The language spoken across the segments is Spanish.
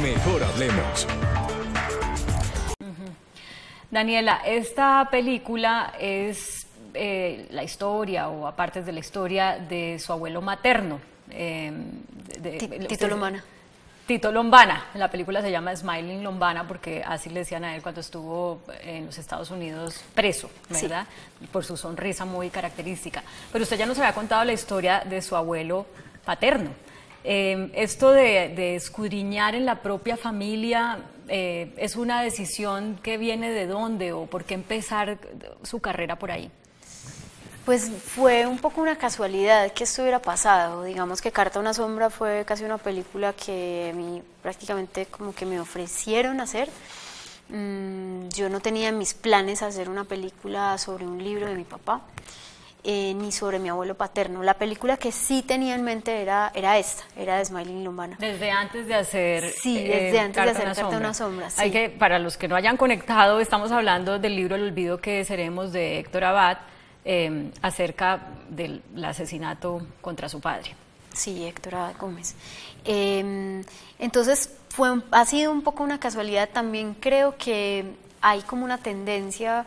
Mejor hablemos. Daniela, esta película es la historia, o aparte de la historia, de su abuelo materno. Tito Lombana. Tito Lombana. La película se llama Smiling Lombana porque así le decían a él cuando estuvo en los Estados Unidos preso, ¿verdad? Sí. Por su sonrisa muy característica. Pero usted ya nos había contado la historia de su abuelo paterno. Esto de escudriñar en la propia familia, ¿es una decisión que viene de dónde o por qué empezar su carrera por ahí? Pues fue un poco una casualidad que esto hubiera pasado. Digamos que Carta a una sombra fue casi una película que a mí prácticamente como que me ofrecieron hacer. Yo no tenía en mis planes hacer una película sobre un libro de mi papá, ni sobre mi abuelo paterno. La película que sí tenía en mente era esta, era de Smiling Lombana. Desde antes de hacer desde antes de hacer Carta a una sombra. Sí. Hay que, para los que no hayan conectado, estamos hablando del libro El olvido que seremos de Héctor Abad, acerca del asesinato contra su padre. Sí, Héctor Abad Gómez. Entonces ha sido un poco una casualidad. También creo que hay como una tendencia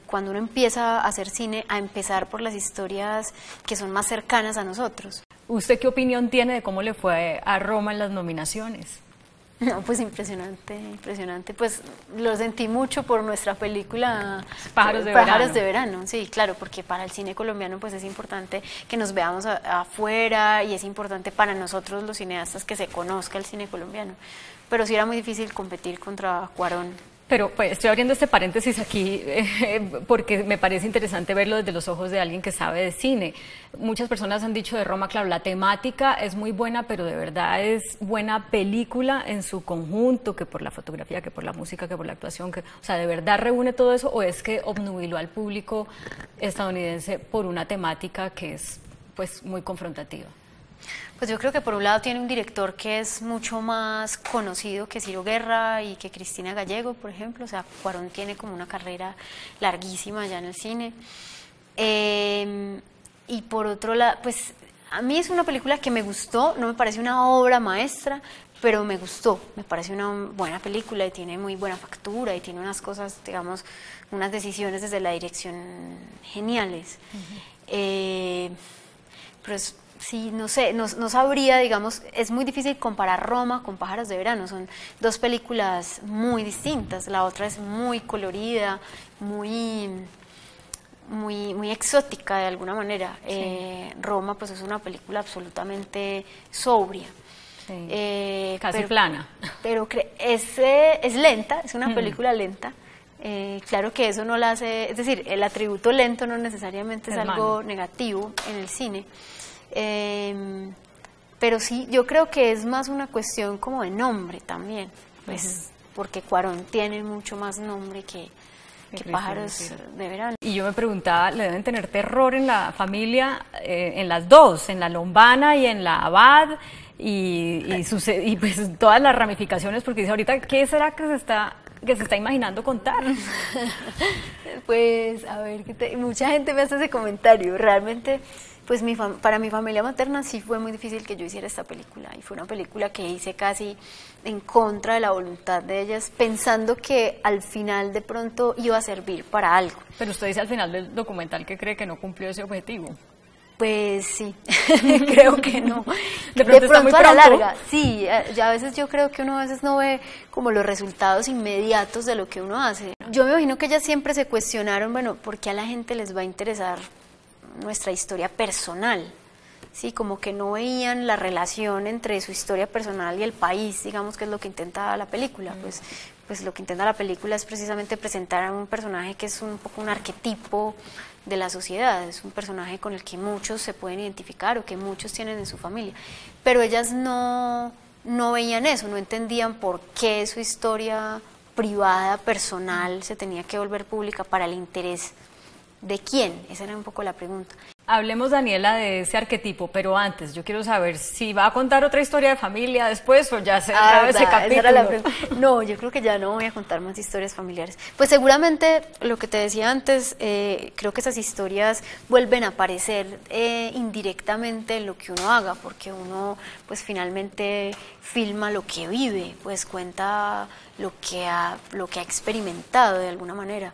cuando uno empieza a hacer cine, a empezar por las historias que son más cercanas a nosotros. ¿Usted qué opinión tiene de cómo le fue a Roma en las nominaciones? No, pues impresionante, impresionante. Pues lo sentí mucho por nuestra película Pájaros de verano. Sí, claro, porque para el cine colombiano pues es importante que nos veamos afuera, y es importante para nosotros los cineastas que se conozca el cine colombiano. Pero sí era muy difícil competir contra Cuarón. Pero pues estoy abriendo este paréntesis aquí porque me parece interesante verlo desde los ojos de alguien que sabe de cine. Muchas personas han dicho de Roma, claro, la temática es muy buena, pero de verdad es buena película en su conjunto, que por la fotografía, que por la música, que por la actuación, o sea, ¿de verdad reúne todo eso o es que obnubiló al público estadounidense por una temática que es pues muy confrontativa? Pues yo creo que por un lado tiene un director que es mucho más conocido que Ciro Guerra y que Cristina Gallego, por ejemplo. O sea, Cuarón tiene como una carrera larguísima ya en el cine. Y por otro lado, pues a mí es una película que me gustó, no me parece una obra maestra, pero me gustó, me parece una buena película y tiene muy buena factura y tiene unas cosas, digamos, unas decisiones desde la dirección geniales. Pero es... Sí, no sé, no sabría, digamos, es muy difícil comparar Roma con Pájaros de verano, son dos películas muy distintas. La otra es muy colorida, muy exótica de alguna manera. Sí. Roma pues es una película absolutamente sobria. Sí. Casi plana. Pero es lenta, es una película lenta. Claro que eso no la hace, es decir, el atributo lento no necesariamente es algo negativo en el cine. Pero sí, yo creo que es más una cuestión como de nombre también, pues, porque Cuarón tiene mucho más nombre que Pájaros de verano. Y yo me preguntaba, ¿le deben tener terror en la familia, en las dos, en la Lombana y en la Abad, y pues todas las ramificaciones? Porque dice ahorita, ¿qué será que se está imaginando contar? Pues, a ver, mucha gente me hace ese comentario. Realmente, pues para mi familia materna sí fue muy difícil que yo hiciera esta película, y fue una película que hice casi en contra de la voluntad de ellas, pensando que al final de pronto iba a servir para algo. Pero usted dice al final del documental que cree que no cumplió ese objetivo. Pues sí, creo que no. De pronto muy a la larga, sí, ya a veces yo creo que uno a veces no ve como los resultados inmediatos de lo que uno hace. Yo me imagino que ellas siempre se cuestionaron, bueno, ¿por qué a la gente les va a interesar nuestra historia personal? Sí, como que no veían la relación entre su historia personal y el país, digamos, que es lo que intenta la película. Pues lo que intenta la película es precisamente presentar a un personaje que es un poco un arquetipo de la sociedad, es un personaje con el que muchos se pueden identificar o que muchos tienen en su familia, pero ellas no veían eso, no entendían por qué su historia privada, personal, se tenía que volver pública, para el interés de quién. Esa era un poco la pregunta. Hablemos, Daniela, de ese arquetipo, pero antes yo quiero saber si va a contar otra historia de familia después o ya se acaba ese capítulo. No, yo creo que ya no voy a contar más historias familiares. Pues seguramente, lo que te decía antes, creo que esas historias vuelven a aparecer indirectamente en lo que uno haga, porque uno pues finalmente filma lo que vive, pues cuenta lo que ha experimentado de alguna manera.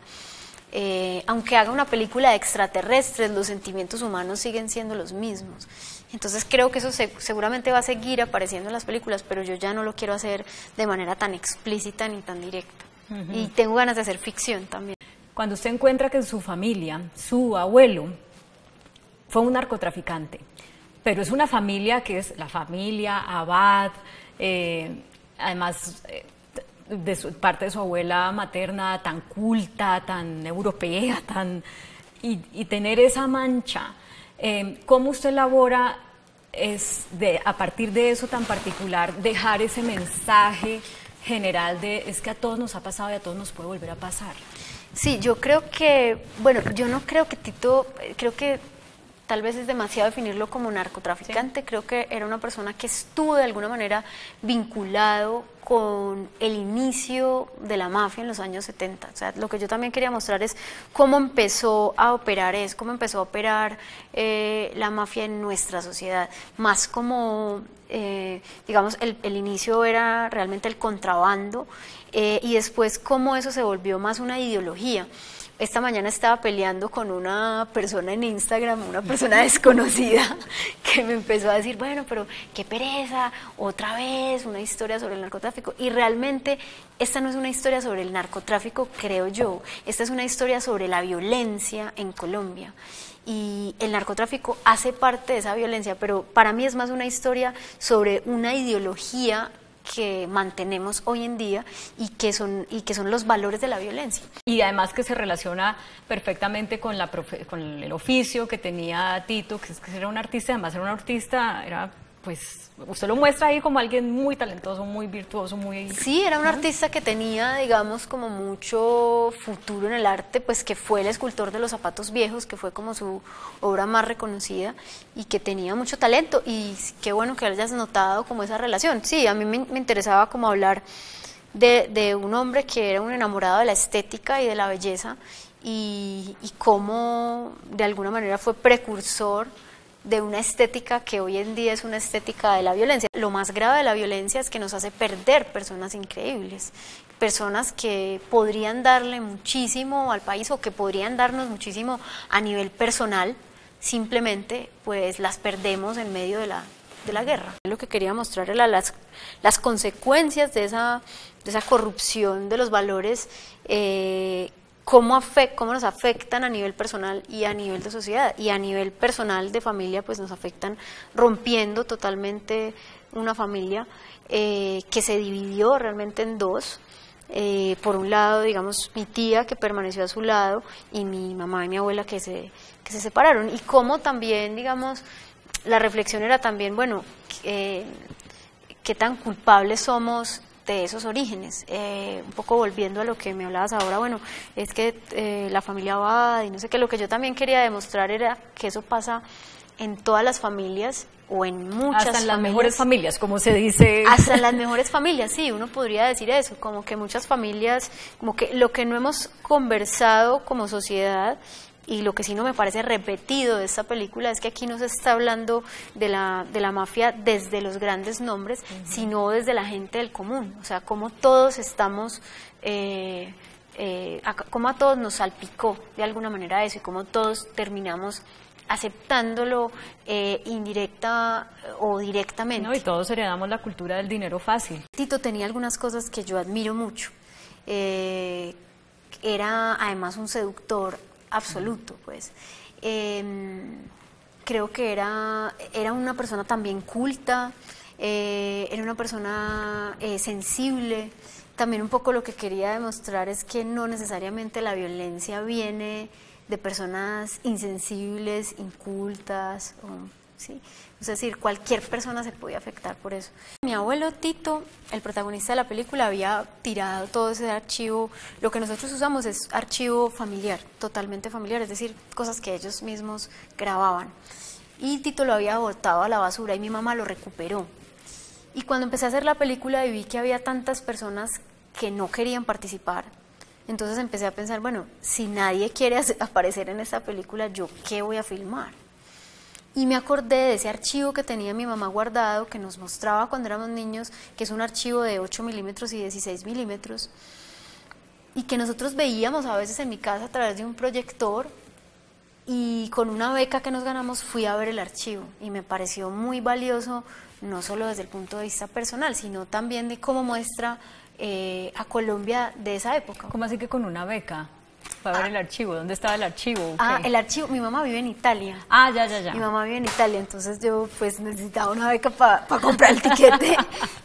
Aunque haga una película de extraterrestres, los sentimientos humanos siguen siendo los mismos. Entonces creo que eso seguramente va a seguir apareciendo en las películas, pero yo ya no lo quiero hacer de manera tan explícita ni tan directa. Y tengo ganas de hacer ficción también. Cuando usted encuentra que en su familia, su abuelo fue un narcotraficante, pero es una familia que es la familia Abad, además... parte de su abuela materna tan culta, tan europea, y tener esa mancha, ¿cómo usted elabora a partir de eso tan particular, dejar ese mensaje general de es que a todos nos ha pasado y a todos nos puede volver a pasar? Sí, yo creo que, bueno, yo no creo que Tito, creo que tal vez es demasiado definirlo como narcotraficante, sí. Creo que era una persona que estuvo de alguna manera vinculado con el inicio de la mafia en los años 70. O sea, lo que yo también quería mostrar es cómo empezó a operar la mafia en nuestra sociedad, más como, digamos, el inicio era realmente el contrabando, y después cómo eso se volvió más una ideología. Esta mañana estaba peleando con una persona en Instagram, una persona desconocida, que me empezó a decir, bueno, pero qué pereza, otra vez una historia sobre el narcotráfico. Y realmente esta no es una historia sobre el narcotráfico, creo yo, esta es una historia sobre la violencia en Colombia. Y el narcotráfico hace parte de esa violencia, pero para mí es más una historia sobre una ideología que mantenemos hoy en día y que son los valores de la violencia. Y además que se relaciona perfectamente con el oficio que tenía Tito, que era un artista, además era un artista, pues usted lo muestra ahí como alguien muy talentoso, muy virtuoso, muy... Sí, era un artista que tenía, digamos, como mucho futuro en el arte, pues que fue el escultor de los zapatos viejos, que fue como su obra más reconocida y que tenía mucho talento, y qué bueno que hayas notado como esa relación. Sí, a mí me interesaba como hablar de un hombre que era un enamorado de la estética y de la belleza y cómo de alguna manera fue precursor de una estética que hoy en día es una estética de la violencia. Lo más grave de la violencia es que nos hace perder personas increíbles, personas que podrían darle muchísimo al país o que podrían darnos muchísimo a nivel personal, simplemente pues las perdemos en medio de la guerra. Lo que quería mostrar era las consecuencias de esa corrupción de los valores, cómo nos afectan a nivel personal y a nivel de sociedad, y a nivel personal de familia pues nos afectan rompiendo totalmente una familia que se dividió realmente en dos. Por un lado, digamos, mi tía que permaneció a su lado y mi mamá y mi abuela que se separaron, y cómo también, digamos, la reflexión era también, bueno, qué tan culpables somos de esos orígenes. Un poco volviendo a lo que me hablabas ahora, bueno, es que la familia Abad y no sé qué, lo que yo también quería demostrar era que eso pasa en todas las familias o en muchas hasta en las mejores familias, como se dice. Hasta en las mejores familias, sí, uno podría decir eso, como que muchas familias, como que lo que no hemos conversado como sociedad, y lo que sí no me parece repetido de esta película es que aquí no se está hablando de la mafia desde los grandes nombres, sino desde la gente del común, o sea, cómo todos estamos, cómo a todos nos salpicó de alguna manera eso, y cómo todos terminamos aceptándolo indirecta o directamente. No, y todos heredamos la cultura del dinero fácil. Tito tenía algunas cosas que yo admiro mucho. Era además un seductor absoluto, pues. Creo que era una persona también culta, era una persona sensible. También un poco lo que quería demostrar es que no necesariamente la violencia viene de personas insensibles, incultas, ¿sí? Es decir, cualquier persona se podía afectar por eso. Mi abuelo Tito, el protagonista de la película, había tirado todo ese archivo. Lo que nosotros usamos es archivo familiar, totalmente familiar, es decir, cosas que ellos mismos grababan. Y Tito lo había botado a la basura y mi mamá lo recuperó. Y cuando empecé a hacer la película y vi que había tantas personas que no querían participar, entonces empecé a pensar, bueno, si nadie quiere aparecer en esta película, ¿yo qué voy a filmar? Y me acordé de ese archivo que tenía mi mamá guardado, que nos mostraba cuando éramos niños, que es un archivo de 8 milímetros y 16 milímetros, y que nosotros veíamos a veces en mi casa a través de un proyector, y con una beca que nos ganamos fui a ver el archivo, y me pareció muy valioso, no solo desde el punto de vista personal, sino también de cómo muestra a Colombia de esa época. ¿Cómo así que con una beca? Para ver el archivo, ¿dónde estaba el archivo? El archivo, mi mamá vive en Italia. Ya. Mi mamá vive en Italia, entonces yo pues necesitaba una beca para comprar el tiquete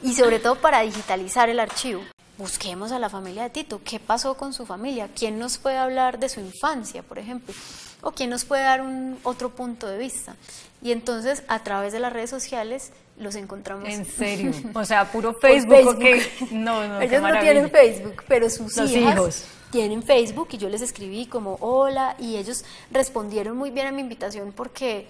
y sobre todo para digitalizar el archivo. Busquemos a la familia de Tito, ¿qué pasó con su familia? ¿Quién nos puede hablar de su infancia, por ejemplo? ¿O quién nos puede dar otro punto de vista? Y entonces a través de las redes sociales los encontramos. ¿En serio? O sea, puro Facebook. Facebook. Okay. No, ellos no tienen Facebook, pero sus hijos tienen Facebook y yo les escribí como hola y ellos respondieron muy bien a mi invitación porque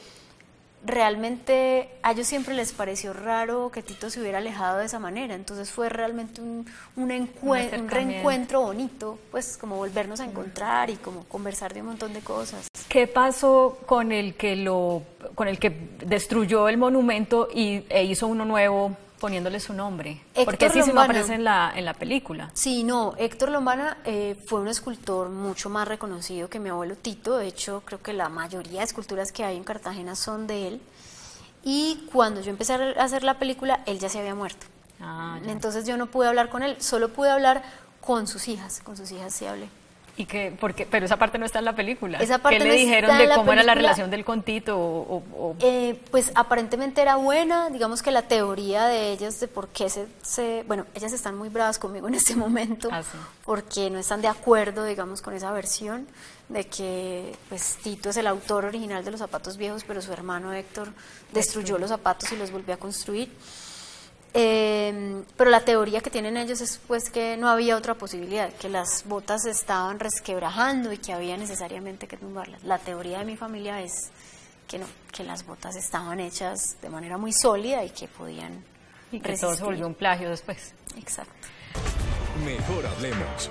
realmente a ellos siempre les pareció raro que Tito se hubiera alejado de esa manera, entonces fue realmente un reencuentro bonito, pues como volvernos a encontrar y como conversar de un montón de cosas. ¿Qué pasó con el que destruyó el monumento e hizo uno nuevo poniéndole su nombre? Porque así se me aparece en la película. Sí, no, Héctor Lombana fue un escultor mucho más reconocido que mi abuelo Tito. De hecho, creo que la mayoría de esculturas que hay en Cartagena son de él. Y cuando yo empecé a hacer la película, él ya se había muerto. Entonces yo no pude hablar con él, solo pude hablar con sus hijas sí hablé. ¿Y pero esa parte no está en la película? Esa parte ¿Qué no le dijeron de cómo era la relación del con Tito? Pues aparentemente era buena, digamos que la teoría de ellas de por qué bueno, ellas están muy bravas conmigo en este momento, sí. Porque no están de acuerdo, digamos, con esa versión de que pues Tito es el autor original de los zapatos viejos, pero su hermano Héctor destruyó los zapatos y los volvió a construir. Pero la teoría que tienen ellos es pues que no había otra posibilidad, que las botas se estaban resquebrajando y que había necesariamente que tumbarlas. La teoría de mi familia es que no, que las botas estaban hechas de manera muy sólida y que podían resistir. Todo se volvió un plagio después. Exacto. Mejor hablemos.